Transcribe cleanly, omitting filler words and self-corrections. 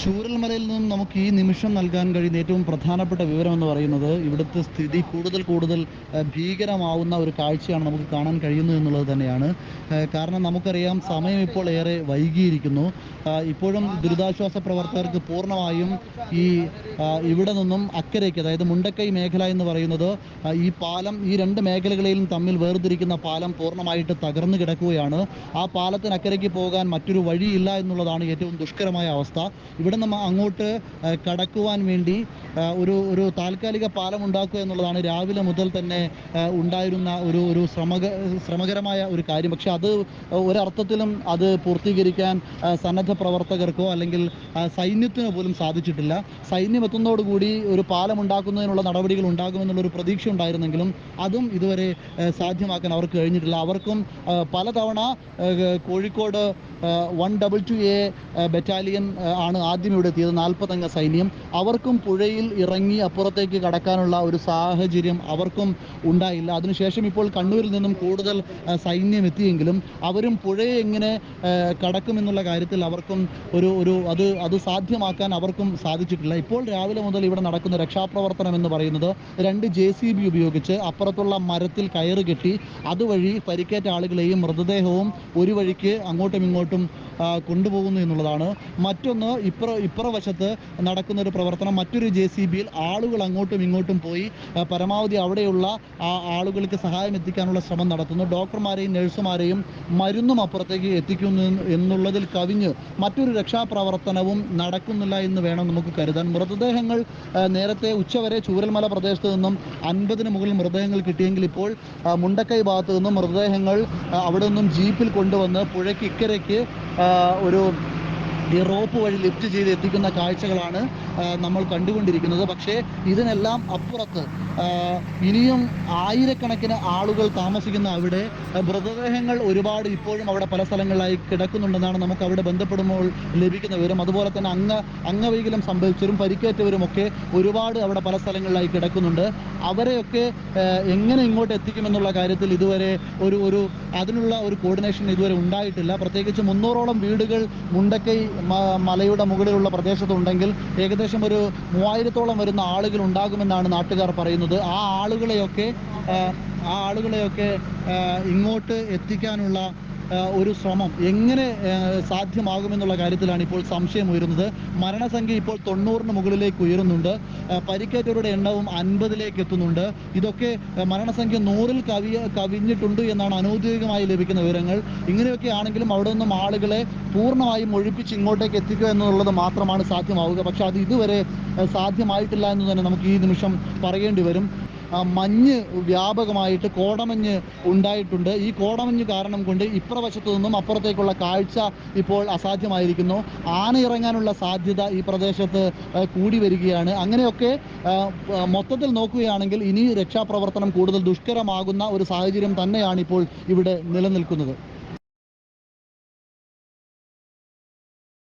ചൂരൽമലയിൽ നിന്നും നമുക്ക് ഈ നിമിഷം നൽകാൻ കഴിയുന്ന ഏറ്റവും പ്രധാനപ്പെട്ട വിവരം എന്ന് പറയുന്നത് ഇവിടുത്തെ സ്ഥിതി കൂടുതൽ ഭീകരമാവുന്ന ഒരു കാഴ്ചയാണ് നമുക്ക് കാണാൻ കഴിയുന്നത് എന്നുള്ളത് തന്നെയാണ്. കാരണം നമുക്കറിയാം സമയം ഇപ്പോൾ ഏറെ വൈകിയിരിക്കുന്നു. ഇപ്പോഴും ദുരിതാശ്വാസ പ്രവർത്തകർക്ക് പൂർണ്ണമായും ഈ ഇവിടെ നിന്നും അക്കരയ്ക്ക്, അതായത് മുണ്ടക്കൈ മേഖല എന്ന് പറയുന്നത് ഈ പാലം, ഈ രണ്ട് മേഖലകളെയും തമ്മിൽ വേർതിരിക്കുന്ന പാലം പൂർണ്ണമായിട്ട് തകർന്നു കിടക്കുകയാണ്. ആ പാലത്തിനക്കരയ്ക്ക് പോകാൻ മറ്റൊരു വഴിയില്ല എന്നുള്ളതാണ് ഏറ്റവും ദുഷ്കരമായ അവസ്ഥ. ഇവിടെ നമ്മൾ അങ്ങോട്ട് കടക്കുവാൻ വേണ്ടി ഒരു താൽക്കാലിക പാലം ഉണ്ടാക്കുക എന്നുള്ളതാണ് രാവിലെ മുതൽ തന്നെ ഉണ്ടായിരുന്ന ഒരു ശ്രമകരമായ ഒരു കാര്യം. പക്ഷെ അത് ഒരർത്ഥത്തിലും അത് പൂർത്തീകരിക്കാൻ സന്നദ്ധ പ്രവർത്തകർക്കോ അല്ലെങ്കിൽ സൈന്യത്തിനോ പോലും സാധിച്ചിട്ടില്ല. സൈന്യം എത്തുന്നതോടുകൂടി ഒരു പാലം ഉണ്ടാക്കുന്നതിനുള്ള നടപടികൾ ഉണ്ടാകുമെന്നുള്ളൊരു പ്രതീക്ഷ ഉണ്ടായിരുന്നെങ്കിലും അതും ഇതുവരെ സാധ്യമാക്കാൻ അവർക്ക് കഴിഞ്ഞിട്ടില്ല. അവർക്കും പലതവണ കോഴിക്കോട് 122A ബറ്റാലിയൻ ആണ് ആദ്യം ഇവിടെ എത്തിയത്, 40 അംഗ സൈന്യം. അവർക്കും പുഴയിൽ ഇറങ്ങി അപ്പുറത്തേക്ക് കടക്കാനുള്ള ഒരു സാഹചര്യം അവർക്കും ഉണ്ടായില്ല. അതിനുശേഷം ഇപ്പോൾ കണ്ണൂരിൽ നിന്നും കൂടുതൽ സൈന്യം എത്തിയെങ്കിലും അവരും പുഴയെ എങ്ങനെ കടക്കുമെന്നുള്ള കാര്യത്തിൽ അവർക്കും അത് സാധ്യമാക്കാൻ അവർക്കും സാധിച്ചിട്ടില്ല. ഇപ്പോൾ രാവിലെ മുതൽ ഇവിടെ നടക്കുന്ന രക്ഷാപ്രവർത്തനം എന്ന് പറയുന്നത് 2 JCB ഉപയോഗിച്ച് അപ്പുറത്തുള്ള മരത്തിൽ കയറ് കെട്ടി അതുവഴി പരിക്കേറ്റ ആളുകളെയും മൃതദേഹവും ഒരു വഴിക്ക് അങ്ങോട്ടും ഇങ്ങോട്ടും കൊണ്ടുപോകുന്നു എന്നുള്ളതാണ്. മറ്റൊന്ന് ഇപ്പുറവശത്ത് നടക്കുന്ന ഒരു പ്രവർത്തനം, മറ്റൊരു JCBയിൽ ആളുകൾ അങ്ങോട്ടും ഇങ്ങോട്ടും പോയി പരമാവധി അവിടെയുള്ള ആളുകൾക്ക് സഹായം എത്തിക്കാനുള്ള ശ്രമം നടത്തുന്നു. ഡോക്ടർമാരെയും നഴ്സുമാരെയും മരുന്നും അപ്പുറത്തേക്ക് എത്തിക്കുന്നു എന്നുള്ളതിൽ കവിഞ്ഞ് മറ്റൊരു രക്ഷാപ്രവർത്തനവും നടക്കുന്നില്ല എന്ന് വേണം നമുക്ക് കരുതാൻ. മൃതദേഹങ്ങൾ നേരത്തെ ഉച്ചവരെ ചൂരൽമല പ്രദേശത്ത് നിന്നും 50-ന് മുകളിൽ മൃതദേഹങ്ങൾ കിട്ടിയെങ്കിൽ ഇപ്പോൾ മുണ്ടക്കൈ ഭാഗത്തു നിന്നും മൃതദേഹങ്ങൾ അവിടെ നിന്നും ജീപ്പിൽ കൊണ്ടുവന്ന് പുഴയ്ക്ക് ഇക്കരയ്ക്ക് ഒരു ഈ റോപ്പ് വഴി ലിഫ്റ്റ് ചെയ്ത് എത്തിക്കുന്ന കാഴ്ചകളാണ് നമ്മൾ കണ്ടുകൊണ്ടിരിക്കുന്നത്. പക്ഷേ ഇതിനെല്ലാം അപ്പുറത്ത് ഇനിയും ആയിരക്കണക്കിന് ആളുകൾ താമസിക്കുന്ന അവിടെ മൃതദേഹങ്ങൾ ഒരുപാട് ഇപ്പോഴും അവിടെ പല സ്ഥലങ്ങളിലായി കിടക്കുന്നുണ്ടെന്നാണ് നമുക്ക് അവിടെ ബന്ധപ്പെടുമ്പോൾ ലഭിക്കുന്ന വിവരം. അതുപോലെ തന്നെ അംഗവൈകല്യം സംഭവിച്ചവരും പരിക്കേറ്റവരും ഒക്കെ ഒരുപാട് അവിടെ പല സ്ഥലങ്ങളിലായി കിടക്കുന്നുണ്ട്. അവരെയൊക്കെ എങ്ങനെ ഇങ്ങോട്ട് എത്തിക്കുമെന്നുള്ള കാര്യത്തിൽ ഇതുവരെ അതിനുള്ള ഒരു കോർഡിനേഷൻ ഇതുവരെ ഉണ്ടായിട്ടില്ല. പ്രത്യേകിച്ച് 300ഓളം വീടുകൾ മുണ്ടക്കൈ മലയുടെ മുകളിലുള്ള പ്രദേശത്തുണ്ടെങ്കിൽ ഏകദേശം ഒരു 3000-ഓളം വരുന്ന ആളുകൾ ഉണ്ടാകുമെന്നാണ് നാട്ടുകാർ പറയുന്നത്. ആ ആളുകളെയൊക്കെ ഇങ്ങോട്ട് എത്തിക്കാനുള്ള ഒരു ശ്രമം എങ്ങനെ സാധ്യമാകുമെന്നുള്ള കാര്യത്തിലാണ് ഇപ്പോൾ സംശയം ഉയരുന്നത്. മരണസംഖ്യ ഇപ്പോൾ 90-ന് മുകളിലേക്ക് ഉയരുന്നുണ്ട്. പരിക്കേറ്റവരുടെ എണ്ണവും 50-ലേക്ക് എത്തുന്നുണ്ട്. ഇതൊക്കെ മരണസംഖ്യ 100-ൽ കവിഞ്ഞിട്ടുണ്ട് എന്നാണ് അനൗദ്യോഗികമായി ലഭിക്കുന്ന വിവരങ്ങൾ. ഇങ്ങനെയൊക്കെ ആണെങ്കിലും അവിടെ നിന്നും ആളുകളെ പൂർണ്ണമായും ഒഴിപ്പിച്ച് ഇങ്ങോട്ടേക്ക് എത്തിക്കുക എന്നുള്ളത് മാത്രമാണ് സാധ്യമാവുക. പക്ഷെ അത് ഇതുവരെ സാധ്യമായിട്ടില്ല എന്ന് തന്നെ നമുക്ക് ഈ നിമിഷം പറയേണ്ടി വരും. മഞ്ഞ് വ്യാപകമായിട്ട് കോടമഞ്ഞ് ഉണ്ടായിട്ടുണ്ട്. ഈ കോടമഞ്ഞ് കാരണം കൊണ്ട് ഇപ്പുറവശത്തു നിന്നും അപ്പുറത്തേക്കുള്ള കാഴ്ച ഇപ്പോൾ അസാധ്യമായിരിക്കുന്നു. ആന ഇറങ്ങാനുള്ള സാധ്യത ഈ പ്രദേശത്ത് കൂടി വരികയാണ്. അങ്ങനെയൊക്കെ മൊത്തത്തിൽ നോക്കുകയാണെങ്കിൽ ഇനി രക്ഷാപ്രവർത്തനം കൂടുതൽ ദുഷ്കരമാകുന്ന ഒരു സാഹചര്യം തന്നെയാണ് ഇപ്പോൾ ഇവിടെ നിലനിൽക്കുന്നത്.